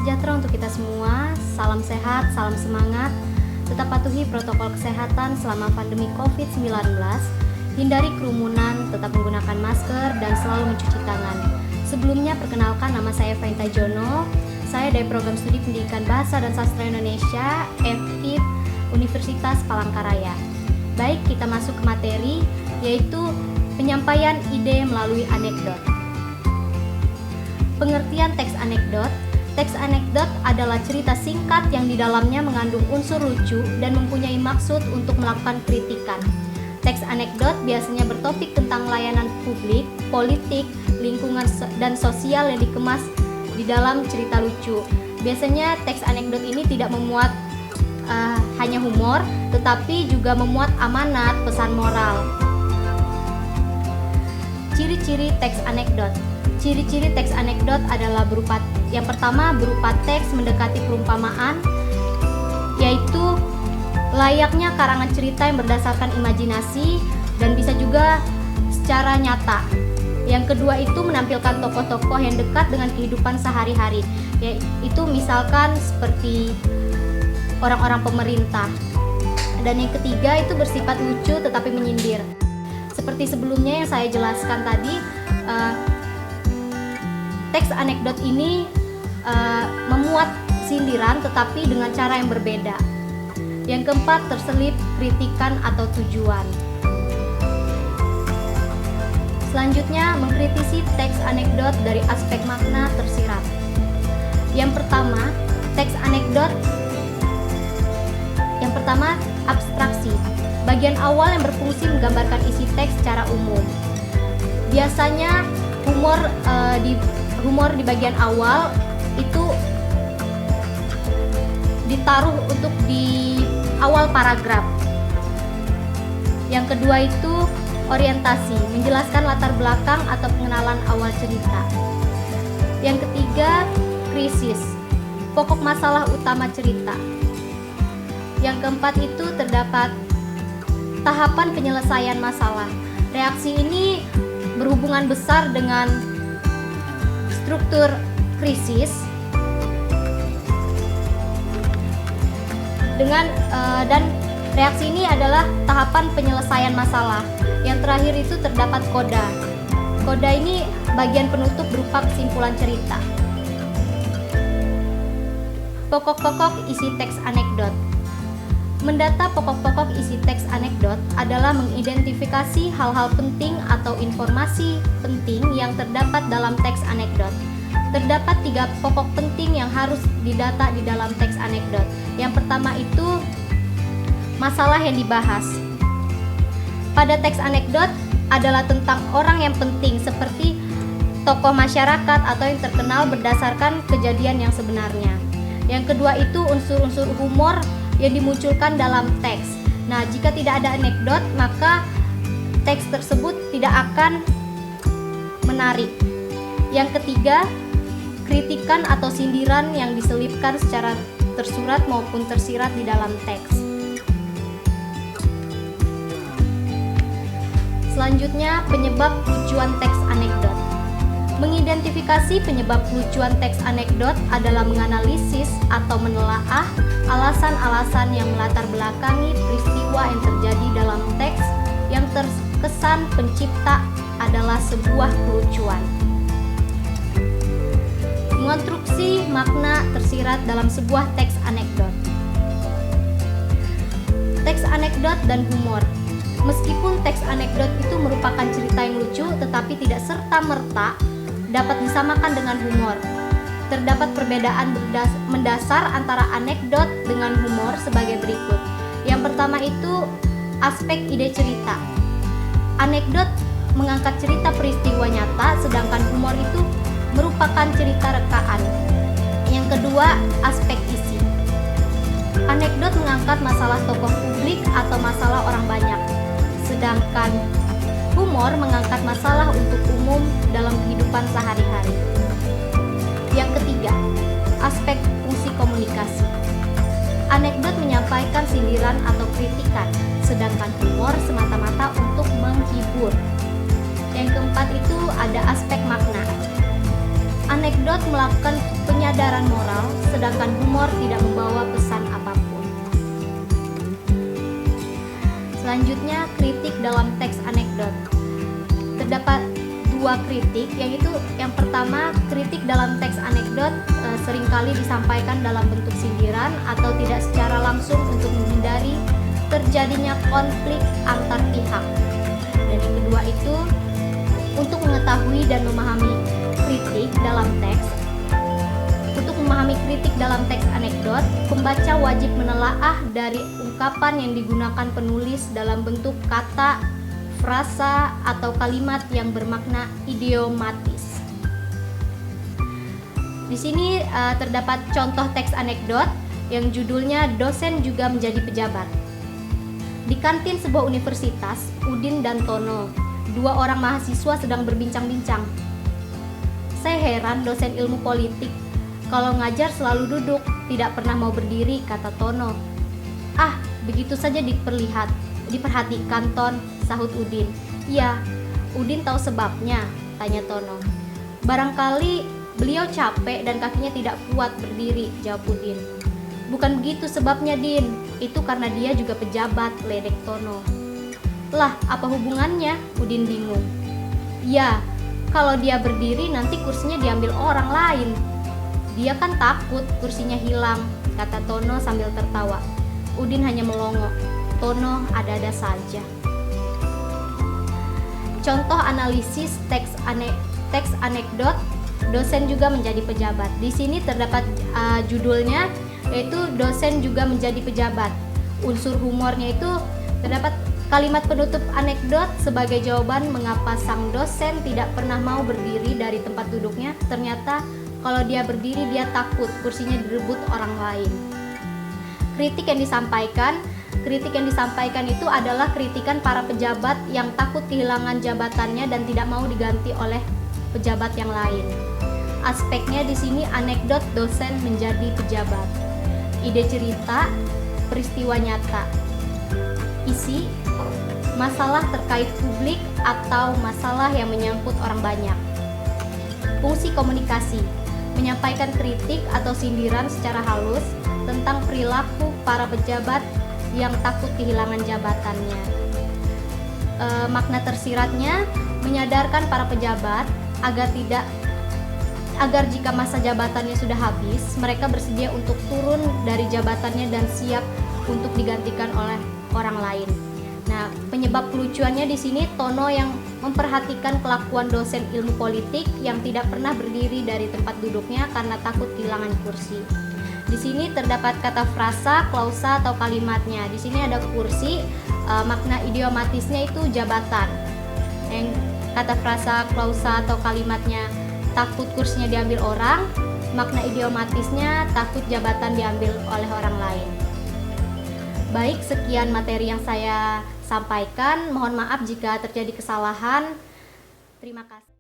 sejahtera untuk kita semua. Salam sehat, salam semangat. Tetap patuhi protokol kesehatan selama pandemi COVID-19. Hindari kerumunan, tetap menggunakan masker, dan selalu mencuci tangan. Sebelumnya, perkenalkan, nama saya Fainta Jono. Saya dari Program Studi Pendidikan Bahasa dan Sastra Indonesia, FKIP, Universitas Palangkaraya. Baik, kita masuk ke materi, yaitu penyampaian ide melalui anekdot. Pengertian teks anekdot. Teks anekdot adalah cerita singkat yang di dalamnya mengandung unsur lucu dan mempunyai maksud untuk melakukan kritikan. Teks anekdot biasanya bertopik tentang layanan publik, politik, lingkungan dan sosial yang dikemas di dalam cerita lucu. Biasanya teks anekdot ini tidak memuat hanya humor, tetapi juga memuat amanat, pesan moral. Ciri-ciri teks anekdot. Ciri-ciri teks anekdot adalah yang pertama berupa teks mendekati perumpamaan, yaitu layaknya karangan cerita yang berdasarkan imajinasi dan bisa juga secara nyata. Yang kedua itu menampilkan tokoh-tokoh yang dekat dengan kehidupan sehari-hari, yaitu misalkan seperti orang-orang pemerintah. Dan yang ketiga itu bersifat lucu tetapi menyindir. Seperti sebelumnya yang saya jelaskan tadi, teks anekdot ini memuat sindiran tetapi dengan cara yang berbeda. Yang keempat, terselip kritikan atau tujuan. Selanjutnya, mengkritisi teks anekdot dari aspek makna tersirat. Yang pertama, teks anekdot. Yang pertama, abstraksi. Bagian awal yang berfungsi menggambarkan isi teks secara umum. Biasanya humor di bagian awal itu ditaruh untuk di awal paragraf. Yang kedua itu orientasi, menjelaskan latar belakang atau pengenalan awal cerita. Yang ketiga, krisis, pokok masalah utama cerita. Yang keempat itu terdapat tahapan penyelesaian masalah. Reaksi ini berhubungan besar dengan struktur krisis dan reaksi ini adalah tahapan penyelesaian masalah. Yang terakhir itu terdapat koda. Koda ini bagian penutup berupa kesimpulan cerita. Pokok-pokok isi teks anekdot. Mendata pokok-pokok isi teks anekdot adalah mengidentifikasi hal-hal penting atau informasi penting yang terdapat dalam teks anekdot. Terdapat 3 pokok penting yang harus didata di dalam teks anekdot. Yang pertama itu masalah yang dibahas. Pada teks anekdot adalah tentang orang yang penting seperti tokoh masyarakat atau yang terkenal berdasarkan kejadian yang sebenarnya. Yang kedua itu unsur-unsur humor yang dimunculkan dalam teks. Nah, jika tidak ada anekdot, maka teks tersebut tidak akan menarik. Yang ketiga, kritikan atau sindiran yang diselipkan secara tersurat maupun tersirat di dalam teks. Selanjutnya, penyebab lucuan teks anekdot. Mengidentifikasi penyebab lucuan teks anekdot adalah menganalisis atau menelaah alasan-alasan yang melatar belakangi peristiwa yang terjadi dalam teks yang terkesan pencipta adalah sebuah kelucuan. Mengonstruksi makna tersirat dalam sebuah teks anekdot. Teks anekdot dan humor. Meskipun teks anekdot itu merupakan cerita yang lucu, tetapi tidak serta-merta dapat disamakan dengan humor. Terdapat perbedaan mendasar antara anekdot dengan humor sebagai berikut. Yang pertama itu aspek ide cerita. Anekdot mengangkat cerita peristiwa nyata, sedangkan humor itu merupakan cerita rekaan. Yang kedua, aspek isi. Anekdot mengangkat masalah tokoh publik atau masalah orang banyak, sedangkan humor mengangkat masalah untuk umum dalam kehidupan sehari-hari. Yang ketiga, aspek fungsi komunikasi. Anekdot menyampaikan sindiran atau kritikan, sedangkan humor semata-mata untuk menghibur. Yang keempat itu ada aspek makna. Anekdot melakukan penyadaran moral, sedangkan humor tidak membawa pesan apapun. Selanjutnya, kritik dalam teks anekdot. Terdapat dua kritik, yaitu yang pertama, kritik dalam teks anekdot seringkali disampaikan dalam bentuk sindiran atau tidak secara langsung untuk menghindari terjadinya konflik antar pihak. Dan yang kedua itu, untuk mengetahui dan memahami kritik dalam teks. Untuk memahami kritik dalam teks anekdot, pembaca wajib menelaah dari ungkapan yang digunakan penulis dalam bentuk kata, frasa, atau kalimat yang bermakna idiomatis. Di sini terdapat contoh teks anekdot yang judulnya "Dosen juga menjadi pejabat". Di kantin sebuah universitas, Udin dan Tono, dua orang mahasiswa, sedang berbincang-bincang. "Saya heran dosen ilmu politik, kalau ngajar selalu duduk, tidak pernah mau berdiri," kata Tono. "Ah, begitu saja diperhatikan, Ton," sahut Udin. "Iya, Udin tahu sebabnya?" tanya Tono. "Barangkali beliau capek dan kakinya tidak kuat berdiri," jawab Udin. "Bukan begitu sebabnya, Din. Itu karena dia juga pejabat," ledek Tono. "Lah, apa hubungannya?" Udin bingung. "Ya, kalau dia berdiri nanti kursinya diambil orang lain. Dia kan takut kursinya hilang," kata Tono sambil tertawa. Udin hanya melongo. Tono ada-ada saja. Contoh analisis teks anekdot, dosen juga menjadi pejabat. Di sini terdapat judulnya, yaitu "Dosen juga menjadi pejabat". Unsur humornya itu terdapat kalimat penutup anekdot sebagai jawaban mengapa sang dosen tidak pernah mau berdiri dari tempat duduknya. Ternyata kalau dia berdiri dia takut kursinya direbut orang lain. Kritik yang disampaikan itu adalah kritikan para pejabat yang takut kehilangan jabatannya dan tidak mau diganti oleh pejabat yang lain. Aspeknya di sini anekdot dosen menjadi pejabat. Ide cerita, peristiwa nyata. Isi, masalah terkait publik atau masalah yang menyangkut orang banyak. Fungsi komunikasi, menyampaikan kritik atau sindiran secara halus tentang perilaku para pejabat yang takut kehilangan jabatannya. Makna tersiratnya, menyadarkan para pejabat agar jika masa jabatannya sudah habis, mereka bersedia untuk turun dari jabatannya dan siap untuk digantikan oleh orang lain. Nah, penyebab kelucuannya di sini Tono yang memperhatikan kelakuan dosen ilmu politik yang tidak pernah berdiri dari tempat duduknya karena takut kehilangan kursi. Di sini terdapat kata frasa, klausa, atau kalimatnya. Di sini ada kursi, makna idiomatisnya itu jabatan. Yang kata frasa, klausa, atau kalimatnya takut kursinya diambil orang, makna idiomatisnya takut jabatan diambil oleh orang lain. Baik, sekian materi yang saya sampaikan. Mohon maaf jika terjadi kesalahan. Terima kasih.